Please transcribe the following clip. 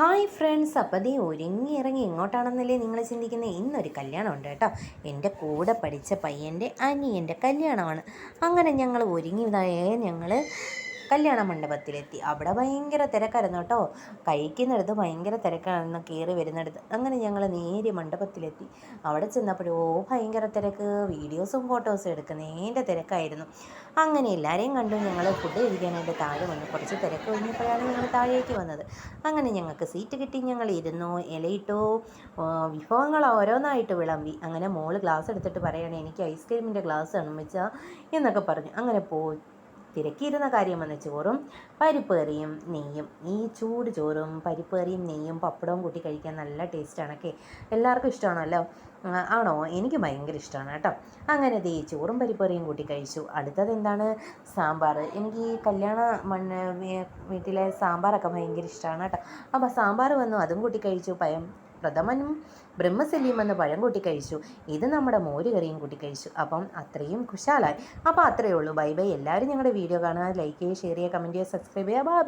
Hi friends, അപ്പോൾ ദേ ഒരുങ്ങി ഇറങ്ങി എങ്ങോട്ടാണെന്നല്ലേ നിങ്ങൾ ചിന്തിക്കുന്നത്. ഇന്നൊരു കല്യാണം ഉണ്ട് കേട്ടോ. എൻ്റെ കൂടെ പഠിച്ച പയ്യൻ്റെ അനിയൻ്റെ കല്യാണമാണ്. അങ്ങനെ ഞങ്ങൾ ഒരുങ്ങിയതായേ ഞങ്ങൾ കല്യാണ മണ്ഡപത്തിലെത്തി. അവിടെ ഭയങ്കര തിരക്കായിരുന്നു കേട്ടോ. കഴിക്കുന്നിടത്ത് ഭയങ്കര തിരക്കായിരുന്നു, കയറി വരുന്നിടത്ത്. അങ്ങനെ ഞങ്ങൾ നേരെ മണ്ഡപത്തിലെത്തി. അവിടെ ചെന്നപ്പോഴോ ഭയങ്കര തിരക്ക്, വീഡിയോസും ഫോട്ടോസും എടുക്കുന്നതിൻ്റെ തിരക്കായിരുന്നു. അങ്ങനെ എല്ലാവരെയും കണ്ടു. ഞങ്ങൾ ഫുഡ് കഴിക്കാനായിട്ട് താഴെ വന്നു. കുറച്ച് തിരക്ക് കഴിഞ്ഞപ്പോഴാണ് ഞങ്ങൾ താഴേക്ക് വന്നത്. അങ്ങനെ ഞങ്ങൾക്ക് സീറ്റ് കിട്ടി, ഞങ്ങൾ ഇരുന്നു, ഇലയിട്ടു, വിഭവങ്ങൾ ഓരോന്നായിട്ട് വിളമ്പി. അങ്ങനെ മോള് ഗ്ലാസ് എടുത്തിട്ട് പറയുകയാണ്, എനിക്ക് ഐസ്ക്രീമിൻ്റെ ഗ്ലാസ് ആണ് വെച്ചാൽ എന്നൊക്കെ പറഞ്ഞു. അങ്ങനെ തിരക്കിയിരുന്ന കാര്യം വന്ന് ചോറും പരിപ്പ് കറിയും നെയ്യും. ഈ ചൂട് ചോറും പരിപ്പ് കറിയും നെയ്യും പപ്പടവും കൂട്ടി കഴിക്കാൻ നല്ല ടേസ്റ്റാണൊക്കെ. എല്ലാവർക്കും ഇഷ്ടമാണല്ലോ. ആണോ? എനിക്ക് ഭയങ്കര ഇഷ്ടമാണ് കേട്ടോ. അങ്ങനെ ചോറും പരിപ്പ് കറിയും കൂട്ടി കഴിച്ചു. അടുത്തത് എന്താണ്? സാമ്പാർ. എനിക്ക് ഈ കല്യാണ വീട്ടിലെ സാമ്പാറൊക്കെ ഭയങ്കര ഇഷ്ടമാണ് കേട്ടോ. അപ്പോൾ സാമ്പാർ വന്നു, അതും കൂട്ടി കഴിച്ചു. പ്രഥമനും ബ്രഹ്മസല്ലിയും വന്ന് പഴം കൂട്ടി കഴിച്ചു. ഇത് നമ്മുടെ മോര് കറിയും കൂട്ടി കഴിച്ചു. അപ്പം അത്രയും കുശാലായി. അപ്പോൾ അത്രയേ ഉള്ളൂ. Bye bye. എല്ലാവരും ഞങ്ങളുടെ വീഡിയോ കാണുക, ലൈക്ക് ചെയ്യുക, ഷെയർ ചെയ്യുക, കമൻറ്റ് ചെയ്യുക, സബ്സ്ക്രൈബ് ചെയ്യുക. ബൈ.